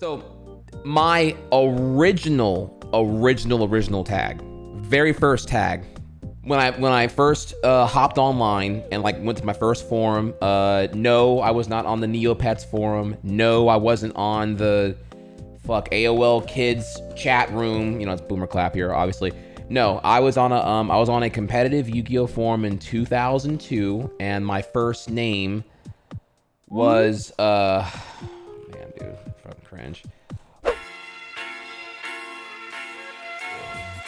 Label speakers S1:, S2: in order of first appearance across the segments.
S1: So my original tag, very first tag, when I first hopped online and like went to my first forum, no, I was not on the Neopets forum. No, I wasn't on the AOL kids chat room. You know, it's boomer clap here, obviously. No, I was on a competitive Yu-Gi-Oh forum in 2002, and my first name was man, dude, fucking cringe.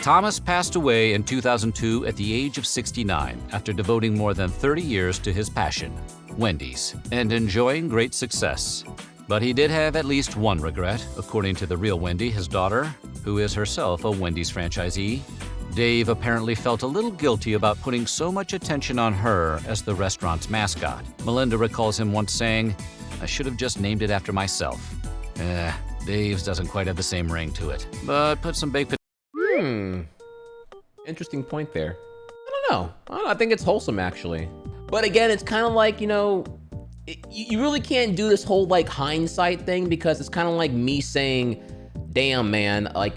S2: Thomas passed away in 2002 at the age of 69 after devoting more than 30 years to his passion, Wendy's, and enjoying great success. But he did have at least one regret, according to the real Wendy, his daughter, who is herself a Wendy's franchisee. Dave apparently felt a little guilty about putting so much attention on her as the restaurant's mascot. Melinda recalls him once saying, "I should have just named it after myself." Dave's doesn't quite have the same ring to it, but put some baked
S1: Interesting point there. I don't know. I think it's wholesome, actually. But again, it's kind of like, you know, you really can't do this whole like hindsight thing, because it's kind of like me saying, damn, man, like,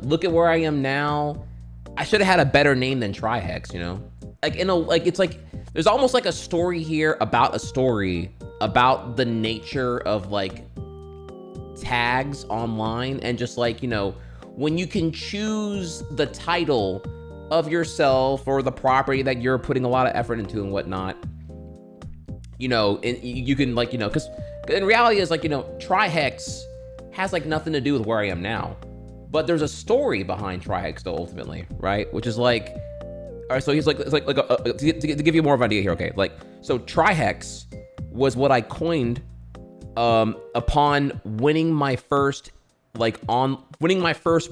S1: look at where I am now. I should have had a better name than Trihex, you know? Like, it's like, there's almost like a story here about a story about the nature of like tags online, and just like, you know, when you can choose the title of yourself or the property that you're putting a lot of effort into and whatnot, you know, and you can like, you know, because in reality is like, you know, Trihex has like nothing to do with where I am now, but there's a story behind Trihex though, ultimately, right? Which is like, all right, so he's like, it's like to give you more of an idea here, okay? Like, so Trihex was what I coined upon winning my first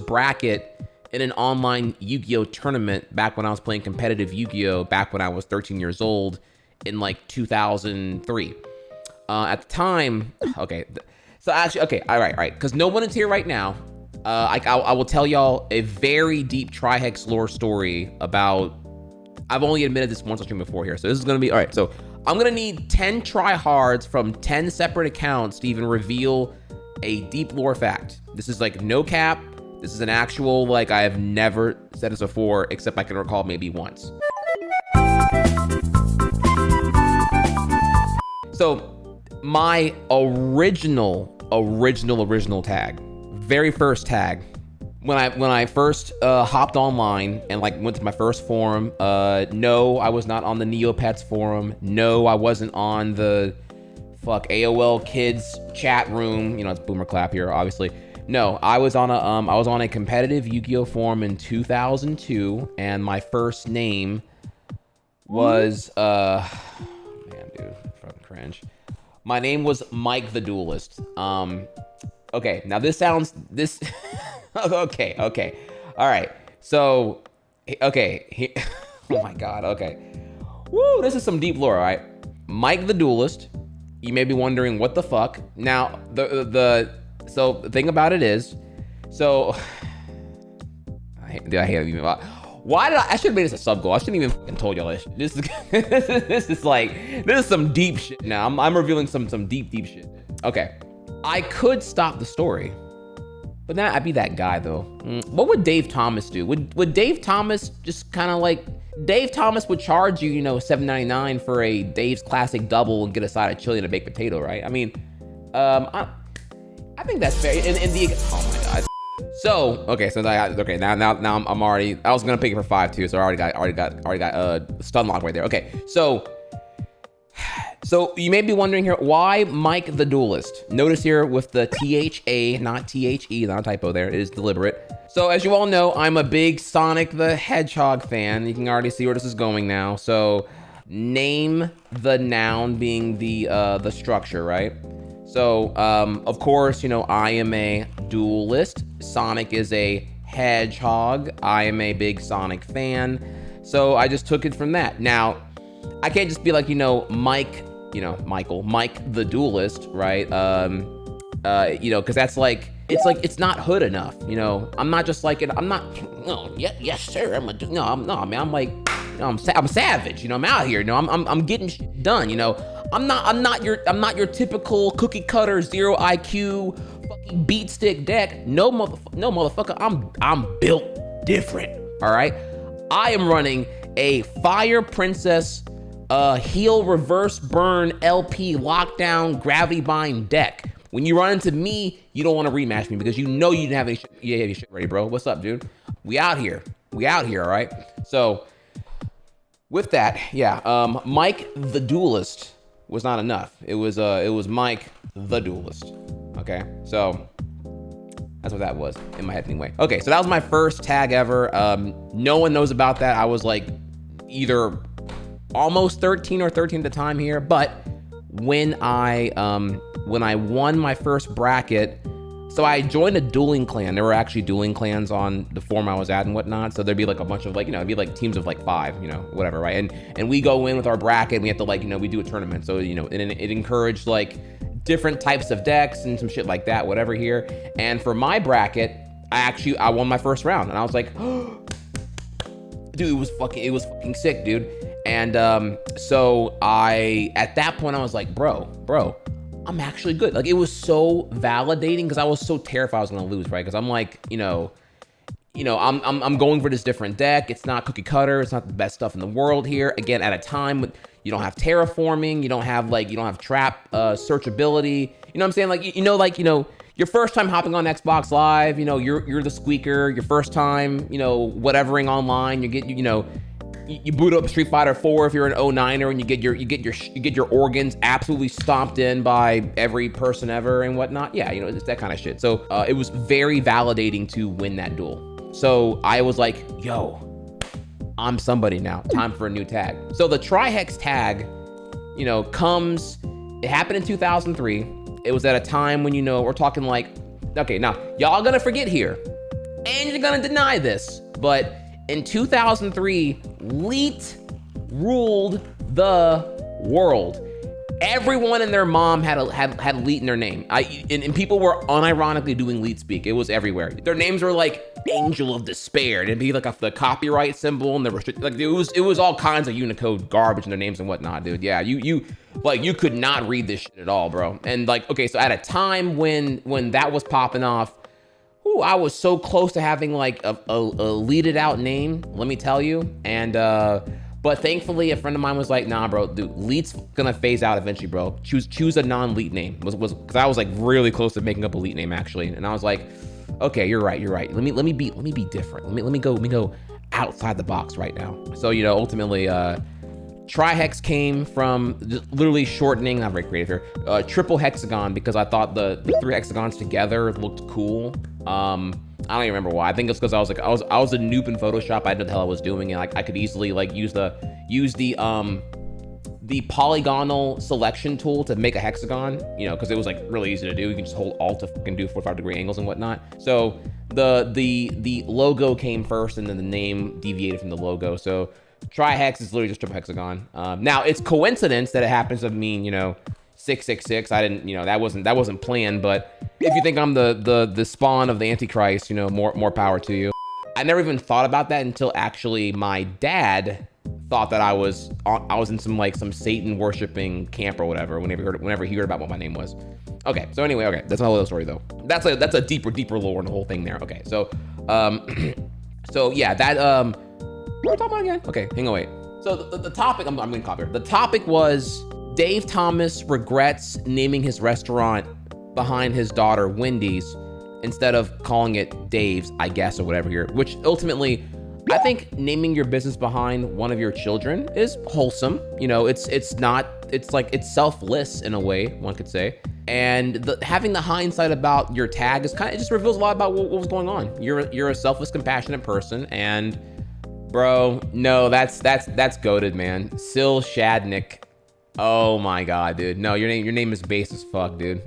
S1: bracket in an online Yu-Gi-Oh tournament back when I was playing competitive Yu-Gi-Oh, back when I was 13 years old in like 2003. At the time, okay, so actually, okay, all right, because no one is here right now. I will tell y'all a very deep Trihex lore story about, I've only admitted this once on stream before here, so this is gonna be, all right, so I'm gonna need 10 tryhards from 10 separate accounts to even reveal a deep lore fact. This is like no cap. This is an actual, like, I have never said this before, except I can recall maybe once. So my original tag, very first tag, when I first hopped online and like went to my first forum, no, I was not on the Neopets forum. No, I wasn't on the AOL kids chat room. You know, it's boomer clap here, obviously. No, I was on a competitive Yu-Gi-Oh forum in 2002, and my first name was man, dude, fucking cringe. My name was Mike the Duelist. Okay, now this okay, all right. So, okay, oh my god, okay. Woo, this is some deep lore, all right? Mike the Duelist. You may be wondering what the fuck. Now, so the thing about it is, so I hate even. Why did I should have made this a sub goal. I shouldn't even fucking told y'all this. This is some deep shit. Now I'm revealing some deep shit. Okay, I could stop the story, but now I'd be that guy though. What would Dave Thomas do? Would Dave Thomas just kind of like, Dave Thomas would charge you, you know, $7.99 for a Dave's Classic double and get a side of chili and a baked potato, right? I mean, I think that's fair. And the, oh my god. So okay, so now I'm already. I was gonna pick it for 5 too, so I already got stun lock right there. Okay, so you may be wondering here, why Mike the Duelist? Notice here with the THA, not THE, not a typo there. It is deliberate. So as you all know, I'm a big Sonic the Hedgehog fan. You can already see where this is going now. So name the noun being the structure, right? So, of course, you know, I am a duelist. Sonic is a hedgehog. I am a big Sonic fan. So I just took it from that. Now, I can't just be like, you know, Mike the Duelist, right? You know, because that's like, it's not hood enough, you know? I'm not just like, I'm not, no, yes, sir, I'm like, you know, I'm savage, you know, I'm out here, you know, I'm getting shit done, you know? I'm not your typical cookie cutter, 0 IQ, fucking beat stick deck. No motherfucker. I'm built different. All right. I am running a Fire Princess heal reverse burn LP lockdown gravity bind deck. When you run into me, you don't want to rematch me because you know you didn't have any shit. Yeah, your shit ready, bro. What's up, dude? We out here, all right? So with that, yeah, Mike the Duelist was not enough. It was Mike the Duelist. Okay, so that's what that was in my head anyway. Okay, so that was my first tag ever. No one knows about that. I was like either almost 13 or 13 at the time here, but when I won my first bracket, so I joined a dueling clan. There were actually dueling clans on the forum I was at and whatnot. So there'd be like a bunch of like, it'd be like teams of like 5, whatever, right? And we go in with our bracket and we have to like, we do a tournament. So, it encouraged like different types of decks and some shit like that, whatever here. And for my bracket, I won my first round and I was like, dude, it was fucking sick, dude. And so at that point I was like, bro, I'm actually good. Like, it was so validating because I was so terrified I was gonna lose, right? Because I'm like, I'm going for this different deck. It's not cookie cutter. It's not the best stuff in the world here. Again, at a time when you don't have terraforming, you don't have trap searchability. You know what I'm saying? Like, your first time hopping on Xbox Live, you're the squeaker. Your first time, whatevering online, you boot up Street Fighter 4 if you're an 09er and you get your organs absolutely stomped in by every person ever and whatnot. Yeah, it's that kind of shit. So it was very validating to win that duel. So I was like, yo, I'm somebody now. Time for a new tag. So the Trihex tag, comes. It happened in 2003. It was at a time when we're talking like, okay, now y'all gonna forget here, and you're gonna deny this, but in 2003, Leet ruled the world. Everyone and their mom had Leet in their name. And people were unironically doing Leet speak. It was everywhere. Their names were like Angel of Despair. It'd be like the copyright symbol and it was all kinds of Unicode garbage in their names and whatnot, dude. Yeah, you could not read this shit at all, bro. And like, okay, so at a time when that was popping off, I was so close to having like a leaded out name, let me tell you. And but thankfully a friend of mine was like, nah, bro, dude, Leet's gonna phase out eventually, bro. Choose a non-Leet name. Was because I was like really close to making up a Leet name actually. And I was like, okay, you're right. Let me be different. Let me go outside the box right now. So ultimately Trihex came from literally shortening, not very creative here, triple hexagon, because I thought the 3 hexagons together looked cool. I don't even remember why. I think it's because I was a noob in Photoshop. I didn't know the hell I was doing, and I could easily like use the polygonal selection tool to make a hexagon, because it was like really easy to do. You can just hold Alt to fucking do 45-degree angles and whatnot. So the logo came first, and then the name deviated from the logo. So Trihex is literally just triple hexagon. Now it's coincidence that it happens to mean 666. I didn't, that wasn't planned. But if you think I'm the spawn of the Antichrist, more power to you. I never even thought about that until actually my dad thought that I was in some Satan worshiping camp or whatever. Whenever he heard about what my name was. Okay, so anyway, okay, that's not a little story though. That's a deeper lore in the whole thing there. Okay, so so yeah, that what are we talking about again? Okay, hang on, wait. So the topic, I'm gonna copy her. The topic was Dave Thomas regrets naming his restaurant behind his daughter Wendy's instead of calling it Dave's, I guess, or whatever here, which ultimately, I think naming your business behind one of your children is wholesome. It's selfless in a way, one could say. And having the hindsight about your tag it just reveals a lot about what was going on. You're a selfless, compassionate person, and bro, no, that's goated, man. Sil Shadnick. Oh my god, dude. No, your name is base as fuck, dude.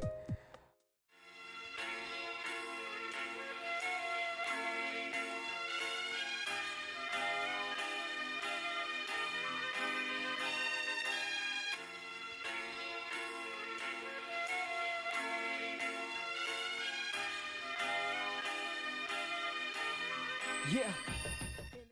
S3: Yeah.